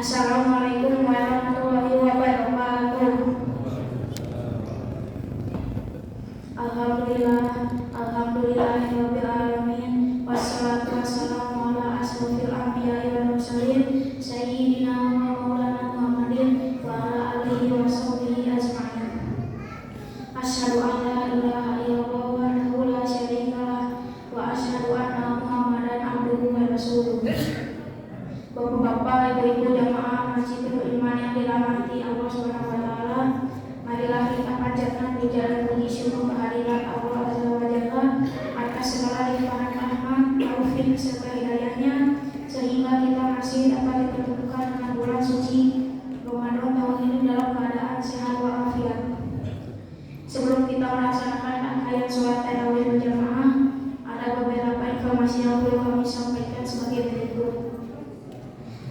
Assalamualaikum warahmatullahi wabarakatuh. Alhamdulillahirabbil alamin. Wassalatu wassalamu ala asrofil anbiya'i wal mursalin sayyidina wa maulana Muhammadin wa ala alihi wa sahbihi ajma'in. Asyhadu an la ilaha illallah wahdahu la syarikalah wa asyhadu anna Muhammadan abduhu wa rasuluh. Bapak-bapak, ibu-ibu jamaah Masjidul Iman yang dirahmati Allah Subhanahu wa taala, marilah kita panjatkan puja dan puji syukur kehadirat Allah Azza wa Jalla atas segala limpahan rahmat, taufik serta hidayahnya sehingga kita masih dapat dipertemukan dengan bulan suci Ramadan tahun ini dalam keadaan sehat walafiat. Sebelum kita melaksanakan rangkaian sholat tarawih berjamaah, ada beberapa informasi yang perlu kami sampaikan sebagai berikut.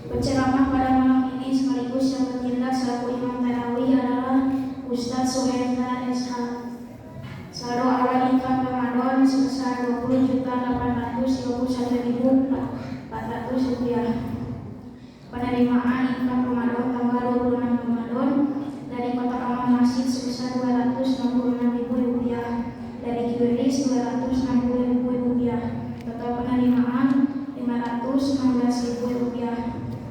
Penceramah pada malam ini sekaligus yang bertindak selaku imam tarawih adalah Ustaz Suhendra SH. Saldo awal infak Ramadan sebesar Rp20.821.400. Penerimaan infak Ramadan tanggal 26 Ramadan dari kotak amal masjid sebesar Rp266.000, dari QRIS Rp260.000, total penerimaan Rp516.000.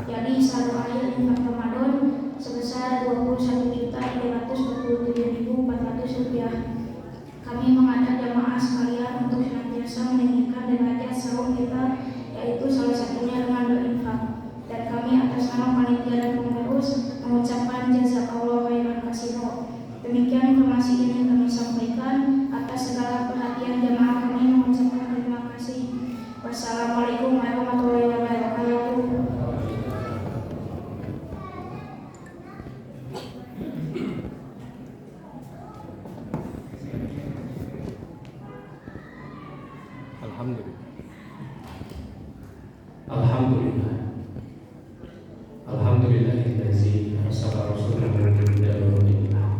Jadi saldo akhir infak Ramadan sebesar Rp21.347.400. Kami mengajak jamaah sekalian untuk senantiasa meninggikan derajat saum kita, yaitu salah satunya dengan berinfak. Dan kami atas nama panitia dan pengurus mengucapkan jazakallahu khairan kasiro. Demikian informasi ini kami sampaikan. Atas segala perhatian jamaah kami mengucapkan terima kasih. Wassalamualaikum warahmatullahi wabarakatuh. Alhamdulillahillazi arsala rasulahu bil huda wa dinil haq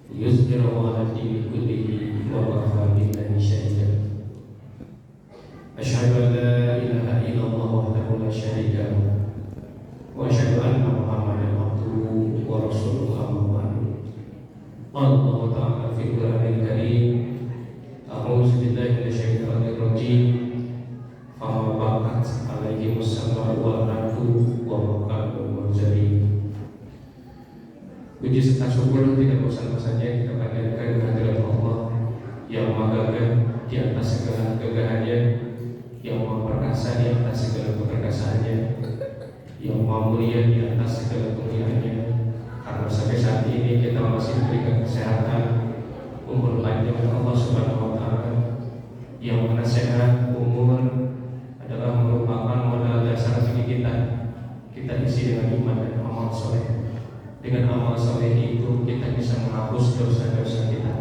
liyuzhirahu 'ala dini kullihi wa kafa billahi shahida. Asyhadu an la ilaha illallah wahdahu la syarika lahu wa asyhadu anna Muhammadan abduhu wa rasuluhu amma ba'du. Allah ta'ala fi Qur'anil Karim, a'udzu billahi minasyaitonir rajim. Fama bakat alaihi musallatu wa ratu wa makanu murjali. Puji serta syukur tidak bosan-bosannya kita panjatkan kehadirat Allah yang maha gagah di atas segala gagahannya, yang maha perkasa di atas segala keperkasaannya, yang maha mulia di atas segala kemuliaannya. Karena sampai saat ini kita masih diberikan kesehatan, umur panjang oleh Allah Subhanahu wa taala, yang mana sehat umur adalah merupakan modal dasar bagi kita. Kita isi dengan iman dan amal soleh. Dengan amal soleh itu kita bisa menghapus dosa-dosa kita,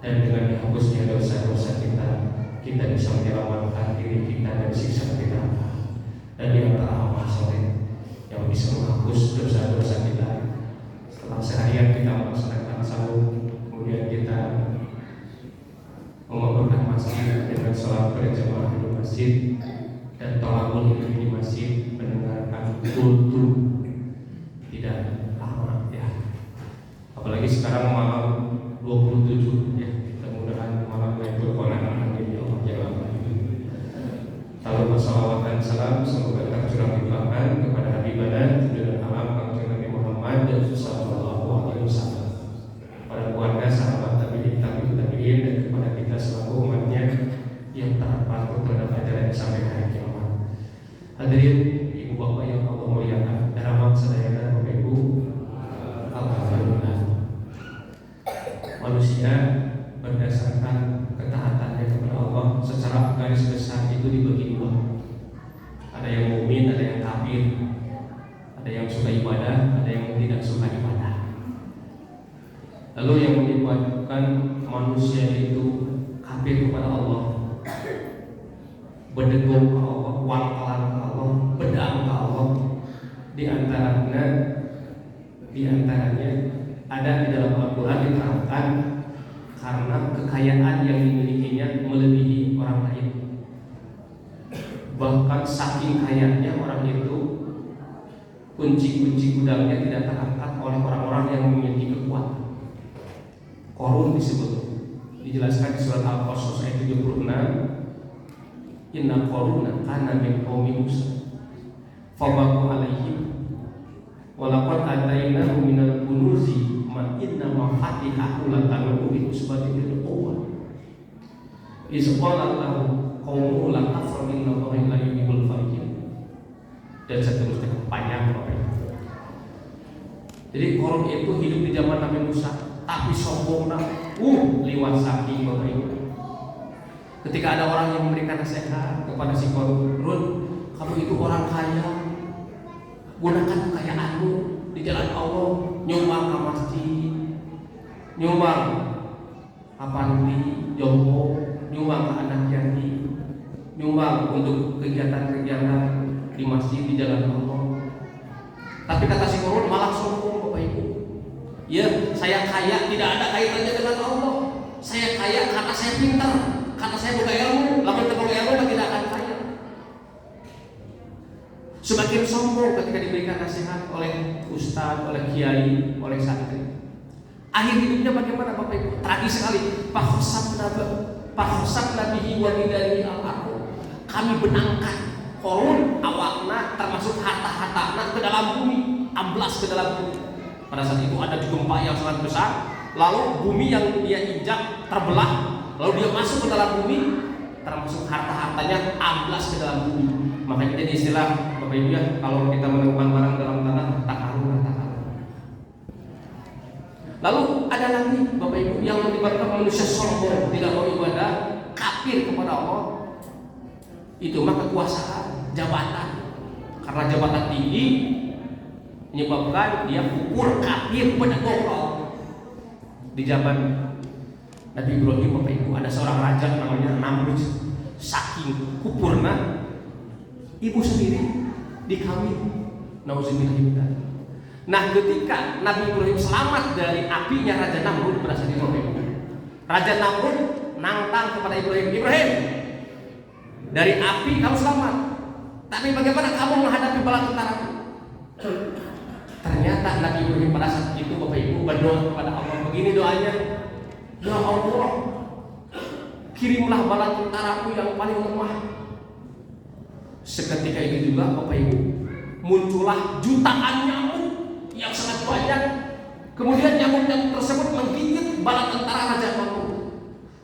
dan dengan dihapusnya dosa-dosa kita, kita bisa menyelamatkan diri kita dari siksa kita. Dan di antara amal soleh yang bisa menghapus dosa-dosa kita, setelah seharian kita melaksanakan saum, kemudian kita mengumpulkan masjid dengan sholat berjamaah di masjid dan tolakul itu di masjid, mendengarkan kultum tidak lama ya. Apalagi sekarang malam 27 ya, mudah-mudahan malam Lailatul Qadar amin ya Allah ya Rabbal alamin. Salam salawat dan salam semoga tercurah limpahkan kepada habibana dan alam Kanjeng Nabi Muhammad sallallahu alaihi wasallam, pada keluarga, sahabat, tabi'in, dan kepada kita selaku umatnya yang taat patuh terhadap ajaran sampai hari kiamat. Hadirin ibu bapak yang Allah muliakan, rahmat sedaya Bapak Ibu, alhamdulillah, manusia berdasarkan ketaatannya kepada Allah secara garis besar itu dibagi dua. Ada yang mukmin, ada yang kafir, ada yang suka ibadah, ada yang tidak suka ibadah. Lalu yang menyebabkan manusia itu kafir kepada Allah, berdegung ke Allah, wangkalan ke Allah, pedang ke Allah, di antaranya ada di dalam Al-Quran diterangkan karena kekayaan yang dimilikinya melebihi orang lain. Bahkan saking kayanya orang itu kunci-kunci gudangnya tidak terangkat oleh orang-orang yang memiliki kekuatan. Qarun disebut, dijelaskan di surat Al-Qasas ayat 76, inna Qaruna kana min qaumi Musa fabaqu alaihim wa laqad atainahu minal kunuzi ma inna mafatihahu latanu bi usbati bil quwwah iz qala lahu qaumuhu la tafra inna Allaha la yuhibbul farihin, dan seterusnya panjang pokoknya. Jadi Qarun itu hidup di zaman Nabi Musa, tapi sombongnya liwat saking Bapak Ibu. Ketika ada orang yang memberikan nasihat kepada si Qarun, kamu itu orang kaya, gunakan kekayaanmu di jalan Allah, nyumbang ke masjid, nyumbang apalagi jompo, nyumbang ke anak yatim, nyumbang untuk kegiatan-kegiatan di masjid di jalan Allah. Tapi kata si Qarun malah sombong Bapak Ibu. Ya, saya kaya tidak ada kaitannya dengan Allah. Saya kaya karena saya pintar, karena saya buka ilmu. Lamun teu ilmu tidak akan kaya. Semakin sombong ketika diberikan nasihat oleh ustaz, oleh kiai, oleh santri. Akhir hidupnya bagaimana Bapak Ibu? Tragis sekali. Fakhsabna bihi wa bidarihi al-ardh. Kami benangkan Qarun awakna termasuk harta-hartana ke dalam bumi, amblas ke dalam bumi. Pada saat itu ada gempa yang sangat besar, lalu bumi yang dia injak terbelah, lalu dia masuk ke dalam bumi, termasuk harta-hartanya amblas ke dalam bumi. Makanya jadi istilah Bapak Ibu ya, kalau kita menemukan barang dalam tanah, harta karun. Lalu ada lagi Bapak Ibu yang menyebabkan manusia sombong, tidak mau ibadah, kafir kepada Allah. Itu mah kekuasaan, jabatan. Karena jabatan tinggi menyebabkan dia kufur, kafir kepada Allah. Di zaman Nabi Ibrahim Bapak Ibu ada seorang raja namanya Namrud. Saking kufurna, ibu sendiri dikawin. Nauzubillah. Nah, ketika Nabi Ibrahim selamat dari apinya Raja Namrud, berasal dari Bapak Ibu. Raja Namrud nantang kepada Ibrahim, dari api kamu selamat, tapi bagaimana kamu menghadapi bala tentara? Ternyata Nabi Ibrahim pada saat itu Bapak Ibu berdoa kepada Allah. Begini doanya, ya Allah, kirimlah bala tentaraku yang paling lemah. Seketika itu juga Bapak Ibu muncullah jutaan nyamuk yang sangat banyak. Kemudian nyamuk-nyamuk tersebut menggigit bala tentara Raja Namrud.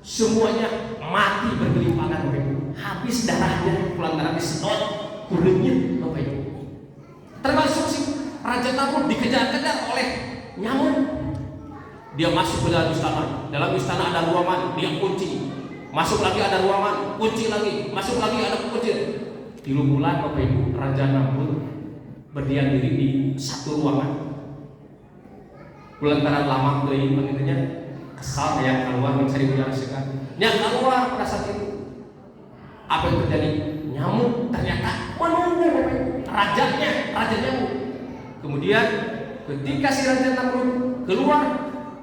Semuanya mati bergelimpangan Bapak Ibu. Habis darahnya lantaran disedot kulitnya Bapak Ibu. Termasuk si Raja Namrud dikejar-kejar oleh nyamuk. Dia masuk ke dalam istana. Dalam istana ada ruangan, dia kunci. Masuk lagi ada ruangan, kunci lagi. Masuk lagi ada kunci. Di bulan Bapak Ibu, Raja Namrud berdiam diri di satu ruangan. Lantaran lama deui begitunya, kesal yang keluar mencari menyaksikan. Yang keluar pada saat itu apa yang terjadi? Nyamuk ternyata menunggu Bapak Ibu, raja nyamuk. Kemudian ketika si Raja Namrud keluar,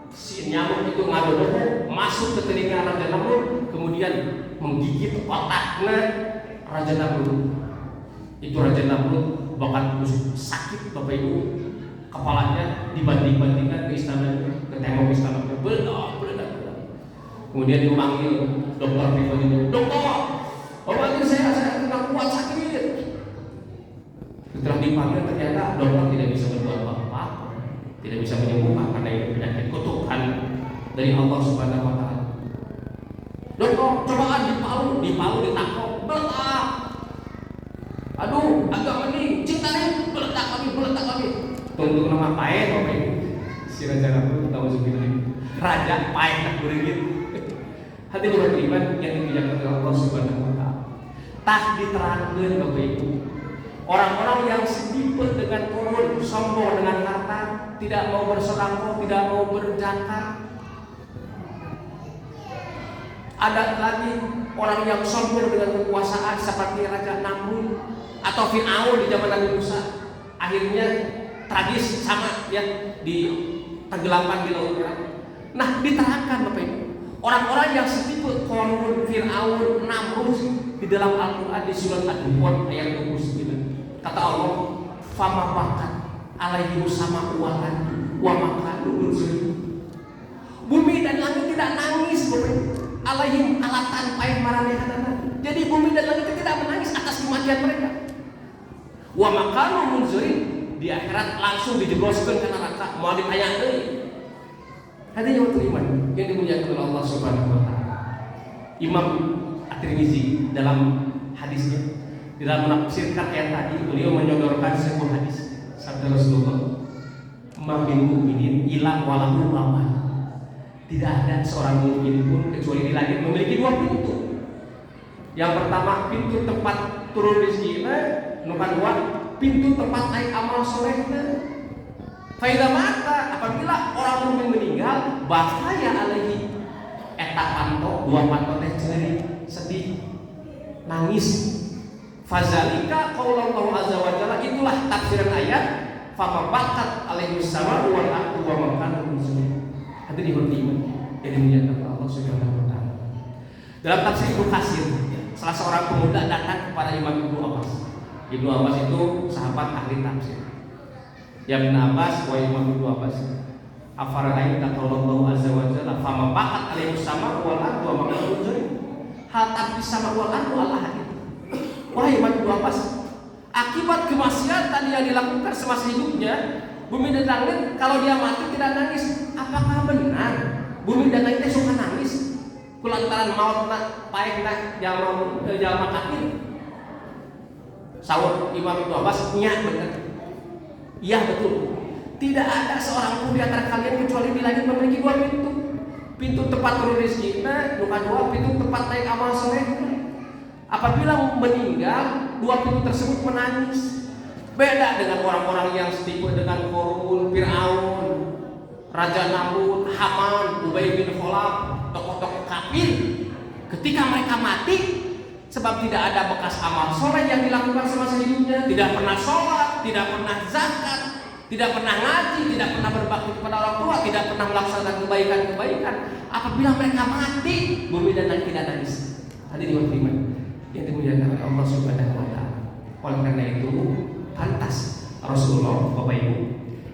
si nyamuk itu ngadodoh masuk ke telinga Raja Namrud, kemudian menggigit otaknya Raja Namrud. Itu Raja Namrud bahkan sakit Bapak Ibu, kepalanya dibanding-bandingkan ke istana, ke tembok istana, beledak. Kemudian dipanggil dokter pribadinya, dokter, obatin saya kena kuat sakit. Setelah dipanggil ternyata dokter tidak bisa berbuat apa-apa, tidak bisa menyembuhkan karena ini penyakit kutukan dari Allah Subhanahu Wa Taala. Dokter, cobaan dipalu ditangkap, beledak. Aduh, agak mending, cinta nih, beledak lagi. Untuk nama paen Bapak Ibu. Si Raja Namrud tahu sebenarnya. Raja paen tak beringin. Hati beriman yang dimuliakan oleh Allah Subhanahu Wa Taala. Tah diterangkeun Bapak Ibu. Orang-orang yang setipe dengan Qarun, sombong dengan harta, tidak mau bersedekah, tidak mau berzakat. Ada lagi orang yang sombong dengan kekuasaan seperti Raja Namrud atau Fir'aun di zaman Nabi Musa. Akhirnya tragis sama ya, di tenggelamkan di laut Merah. Nah, diterangkan Bapak Ibu, orang-orang yang setipe Qarun, Fir'aun, Namrud di dalam Al-Qur'an di surat Ad-Dukhan ayat 29. Kata Allah, "Fama bakat alaihi sama uwalan wa makanu munzir. Bumi dan langit tidak nangis, alaihim alatan paeh maranehanana. Jadi bumi dan langit tidak menangis atas kematian mereka. Wa makanu munzirin, di akhirat langsung dijebloskeun ke neraka, mau ditanya deui. Hadirin wa iman yang dimuliakan oleh Allah Subhanahu wa taala. Imam At-Tirmizi dalam hadisnya, dalam menafsirkan ayat tadi, beliau menyodorkan sebuah hadis sabda Rasulullah, "Ma min mu'minin illa walahu baban." Tidak ada seorang mukmin pun kecuali di langit memiliki dua pintu. Yang pertama pintu tempat turun rezekinya, nomor dua pintu tempat naik amal solehnya. Faida mata, apabila orang mukmin meninggal, bahaya alaihi eta panto, dua panto teh ceuri, sedih, nangis. Fazalika qaulullah azza wa jalla, itulah tafsiran ayat fama bakat alaihi sama wal ardu wa makana munzir. Hadirin beriman yang dimuliakan Allah Subhanahu wa taala. Dalam tafsir Ibnu Katsir, salah seorang pemuda datang kepada Imam Ibnu Abbas. Ibnu Abbas itu sahabat ahli tafsir. Ya Ibnu Abbas, wa Imam Ibnu Abbas, afara'aita qaulullah azza wa jalla fama bakat alaihi sama wal ardu wa makana munzir. Hal tafsir sama wal ardu al-ahad. Wahai Imam Ibnu Abbas, akibat kemaksiatan yang dilakukan semasa hidupnya, bumi dan langit kalau dia mati tidak nangis. Apakah benar bumi dan langit suka nangis kulantaran mautna paehna jalma kafir? Saur Imam Ibnu Abbas, nya benar. Iya betul. Tidak ada seorang pun di antara kalian kecuali di langit memiliki dua pintu. Pintu tempat turun rezekinya, nomor dua pintu tempat naik amal solehnya. Apabila meninggal, dua pintu tersebut menangis. Beda dengan orang-orang yang setipe dengan Qarun, Fir'aun, Raja Namrud, Haman, Ubay bin Khalaf, tokoh-tokoh kafir. Ketika mereka mati, sebab tidak ada bekas amal soleh yang dilakukan semasa hidupnya, tidak pernah sholat, tidak pernah zakat, tidak pernah ngaji, tidak pernah berbakti kepada orang tua, tidak pernah melaksanakan kebaikan-kebaikan. Apabila mereka mati, bumi dan langit tidak nangis. Hadirin beriman yang dimuliakan oleh Allah Subhanahu wa taala. Oleh karena itu, pantas Rasulullah, Bapak Ibu,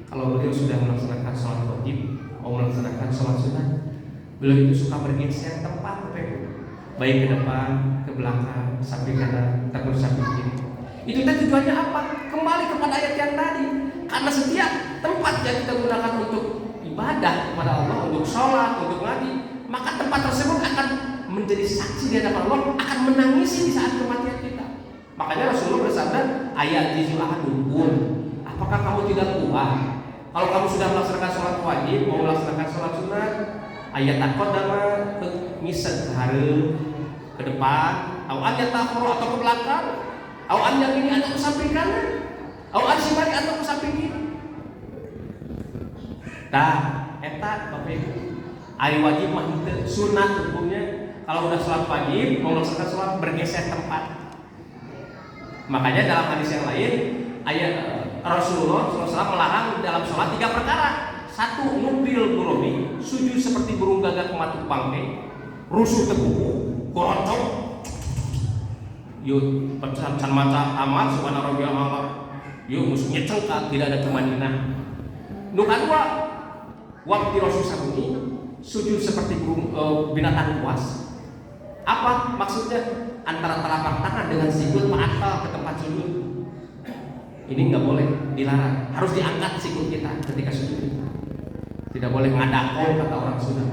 kalau beliau sudah melaksanakan sholat wajib, mau melaksanakan sholat sunnah, beliau itu suka bergeser tempat, Bapak Ibu, baik ke depan, ke belakang, samping kanan, terus samping kiri. Itu tujuannya apa? Kembali kepada ayat yang tadi. Karena setiap tempat yang kita gunakan untuk ibadah kepada Allah, untuk sholat, untuk ngaji, maka tempat tersebut akan menjadi saksi di hadapan Allah, akan menangisi di saat kematian kita. Makanya Rasulullah bersabda, ayat jizu ahadukum, apakah kamu tidak kuat kalau kamu sudah melaksanakan sholat wajib, mau melaksanakan sholat sunnah, ayat takut dama ngisek hari ke depan, ayat takut atau ke belakang, ayat yang ini atau ke samping kanan, ayat simari atau ke samping kiri. Nah, eta Bapak Ibu, hari wajib mah sunat hukumnya. Kalau udah sholat wajib, mau melaksanakan sholat bergeser tempat. Makanya dalam hadis yang lain, ayat Rasulullah SAW melarang dalam sholat 3 perkara. 1. Nubil gurobi, sujud seperti burung gagak kematuk pangke, rusuh teguh, koroncong, yuk pesan maca amal subhana rabbiyal a'la, yuk musuhnya cengkak, tidak ada kemandinan. Nomor 2, waktu Rasul sabuni, sujud seperti burung binatang buas. Apa maksudnya? Antara telapak tangan dengan sikut mengakal ke tempat sujud. Ini nggak boleh, dilarang. Harus diangkat sikut kita ketika sujud. Tidak boleh ngadakol kata orang Sunda.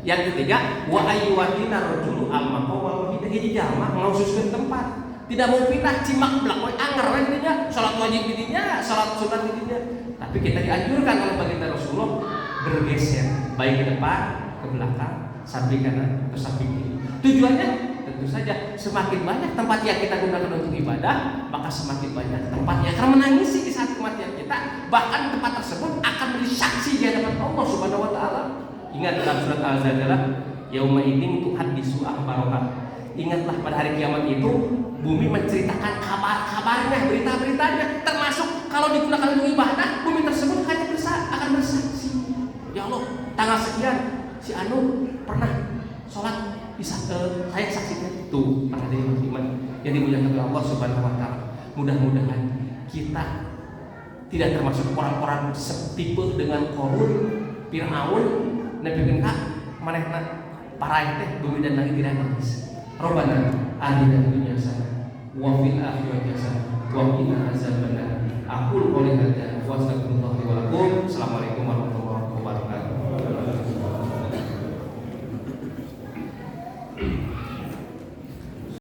Yang ketiga, wa ayyuhina rajulu al-maqwa wa hiji jalma ngaususkeun tempat. Tidak mau pindah cimak blak we anger we dinya, salat wajib dinya, salat sunat dinya. Tapi kita dianjurkan oleh baginda Rasulullah bergeser baik ke depan, ke belakang, samping kanan, ke samping kiri. Tujuannya tentu saja semakin banyak tempat yang kita gunakan untuk ibadah, maka semakin banyak tempat yang akan menangisi di saat kematian kita. Bahkan tempat tersebut akan menjadi saksi di hadapan Allah Subhanahu wa taala. Ingat dalam surat Al-Zalzalah, yauma idzin tuhaddisu akhbaraha. Ingatlah pada hari kiamat itu bumi menceritakan kabar-kabarnya, berita-beritanya, termasuk kalau digunakan untuk ibadah, bumi tersebut hanya akan bersaksi. Ya Allah, tanggal sekian si Anu pernah sholat, saya saksikan. Tuh, para hadirin iman yang dimuliakan oleh Allah Subhanahu wa taala. Mudah-mudahan kita tidak termasuk orang-orang setipe dengan Qarun, Fir'aun, nepikeun ka manehna paraih teh bumi dan langit tidak nangis. Rabbana atina fid dunya hasanah wa fil akhirati hasanah wa qina azaban